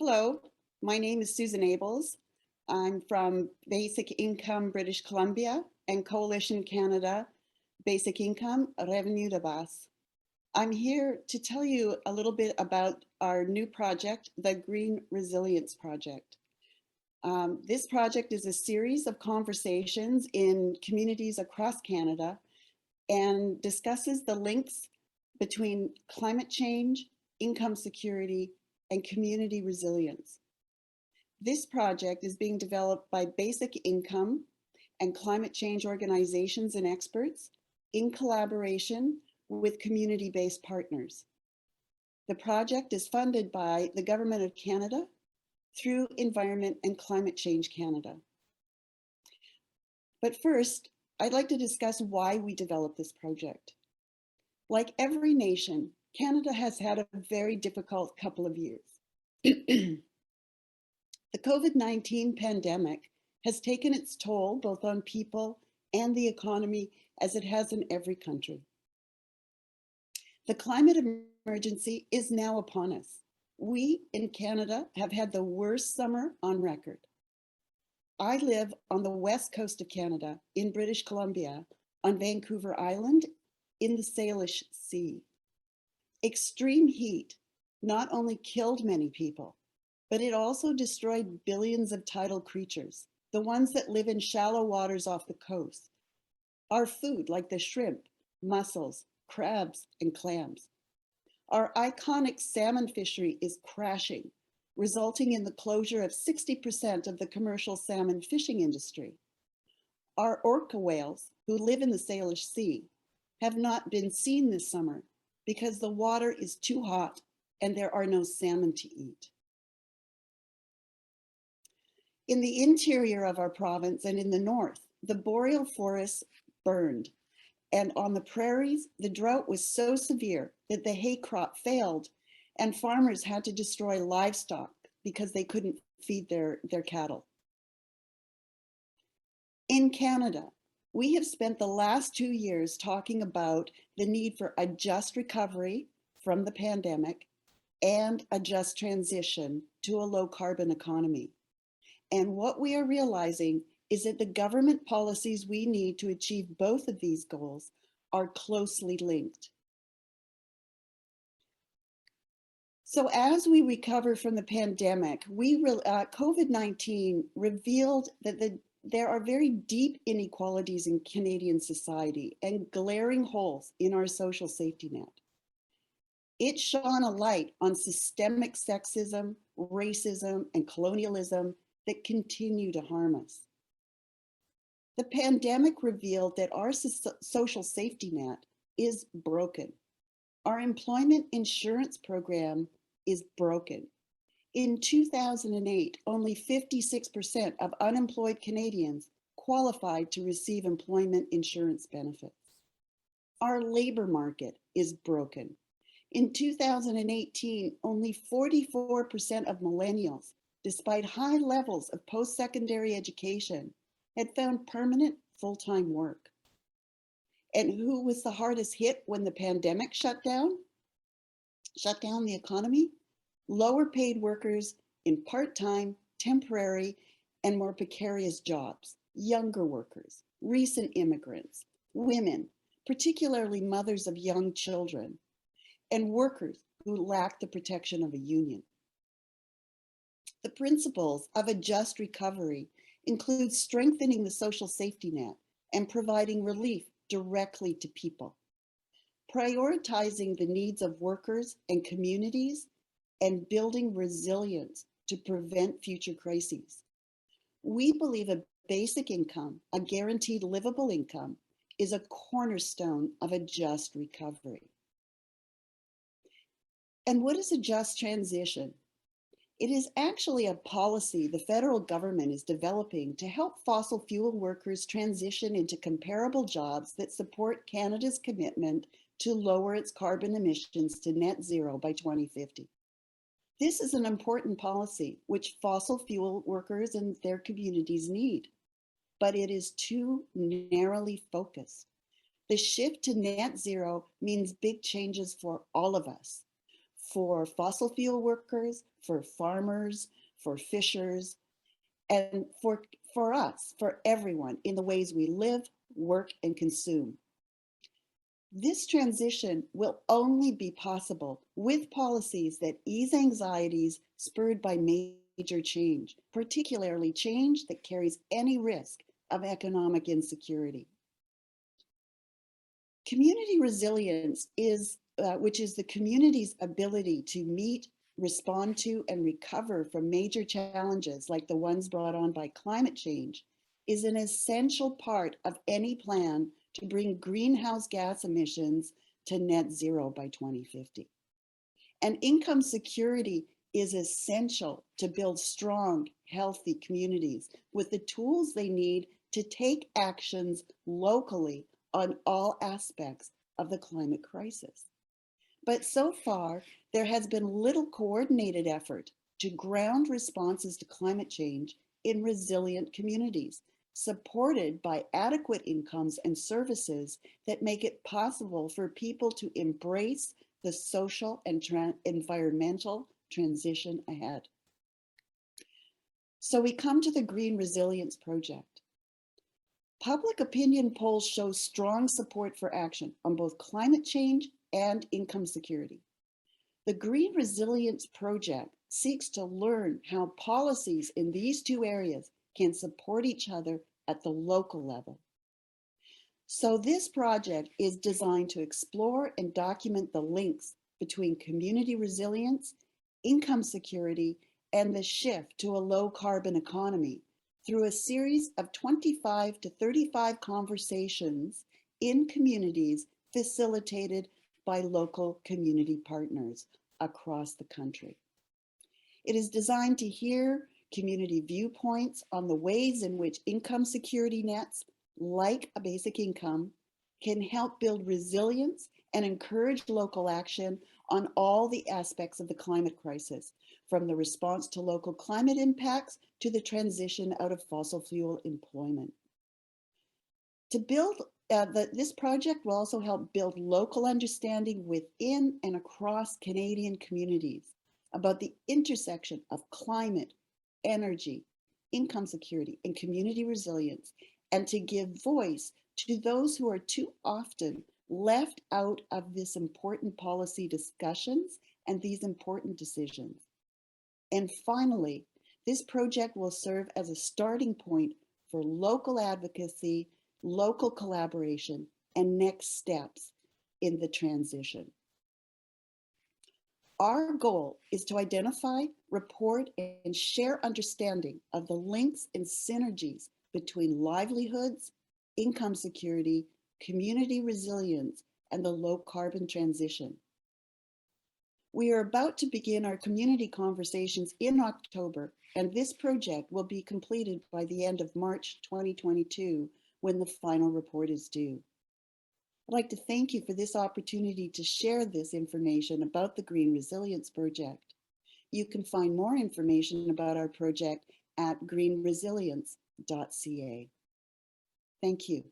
Hello, my name is Susan ABELLS. I'm from Basic Income British Columbia and Coalition Canada Basic Income Revenu de base. I'm here to tell you a little bit about our new project, the Green Resilience Project. This project is a series of conversations in communities across Canada and discusses the links between climate change, income security, and community resilience. This project is being developed by Basic Income and climate change organizations and experts in collaboration with community-based partners. The project is funded by the Government of Canada through Environment and Climate Change Canada. But first, I'd like to discuss why we developed this project. Like every nation, Canada has had a very difficult couple of years. The COVID-19 pandemic has taken its toll both on people and the economy, as it has in every country. The climate emergency is now upon us. We in Canada have had the worst summer on record. I live on the west coast of Canada in British Columbia on Vancouver Island in the Salish Sea. Extreme heat not only killed many people, but it also destroyed billions of tidal creatures, the ones that live in shallow waters off the coast. Our food, like the shrimp, mussels, crabs, and clams. Our iconic salmon fishery is crashing, resulting in the closure of 60% of the commercial salmon fishing industry. Our orca whales, who live in the Salish Sea, have not been seen this summer because the water is too hot and there are no salmon to eat. In the interior of our province and in the north, the boreal forests burned, and on the prairies, the drought was so severe that the hay crop failed and farmers had to destroy livestock because they couldn't feed their cattle. In Canada, we have spent the last 2 years talking about the need for a just recovery from the pandemic and a just transition to a low carbon economy. And what we are realizing is that the government policies we need to achieve both of these goals are closely linked. So as we recover from the pandemic, COVID-19 revealed that there are very deep inequalities in Canadian society and glaring holes in our social safety net. It shone a light on systemic sexism, racism, and colonialism that continue to harm us. The pandemic revealed that our social safety net is broken. Our employment insurance program is broken. In 2008, only 56% of unemployed Canadians qualified to receive employment insurance benefits. Our labor market is broken. In 2018, only 44% of millennials, despite high levels of post-secondary education, had found permanent full-time work. And who was the hardest hit when the pandemic shut down the economy? Lower paid workers in part-time, temporary, and more precarious jobs, younger workers, recent immigrants, women, particularly mothers of young children, and workers who lack the protection of a union. The principles of a just recovery include strengthening the social safety net and providing relief directly to people, prioritizing the needs of workers and communities, and building resilience to prevent future crises. We believe a basic income, a guaranteed livable income, is a cornerstone of a just recovery. And what is a just transition? It is actually a policy the federal government is developing to help fossil fuel workers transition into comparable jobs that support Canada's commitment to lower its carbon emissions to net zero by 2050. This is an important policy which fossil fuel workers and their communities need, but it is too narrowly focused. The shift to net zero means big changes for all of us. for fossil fuel workers, for farmers, for fishers, and for us, for everyone, in the ways we live, work, and consume. This transition will only be possible with policies that ease anxieties spurred by major change, particularly change that carries any risk of economic insecurity. Community resilience is, which is the community's ability to meet, respond to, and recover from major challenges like the ones brought on by climate change, is an essential part of any plan to bring greenhouse gas emissions to net zero by 2050. And income security is essential to build strong, healthy communities with the tools they need to take actions locally on all aspects of the climate crisis. But so far, there has been little coordinated effort to ground responses to climate change in resilient communities, supported by adequate incomes and services that make it possible for people to embrace the social and environmental transition ahead. So we come to the Green Resilience Project. Public opinion polls show strong support for action on both climate change and income security. The Green Resilience Project seeks to learn how policies in these two areas can support each other at the local level. So this project is designed to explore and document the links between community resilience, income security, and the shift to a low carbon economy through a series of 25 to 35 conversations in communities facilitated by local community partners across the country. It is designed to hear community viewpoints on the ways in which income security nets, like a basic income, can help build resilience and encourage local action on all the aspects of the climate crisis, from the response to local climate impacts to the transition out of fossil fuel employment. To build, this project will also help build local understanding within and across Canadian communities about the intersection of climate, energy, income security, and community resilience, and to give voice to those who are too often left out of this important policy discussions and these important decisions. And finally, this project will serve as a starting point for local advocacy, local collaboration, and next steps in the transition. Our goal is to identify, report, and share understanding of the links and synergies between livelihoods, income security, community resilience, and the low carbon transition. We are about to begin our community conversations in October, and this project will be completed by the end of March 2022 when the final report is due. I'd like to thank you for this opportunity to share this information about the Green Resilience Project. You can find more information about our project at greenresilience.ca. Thank you.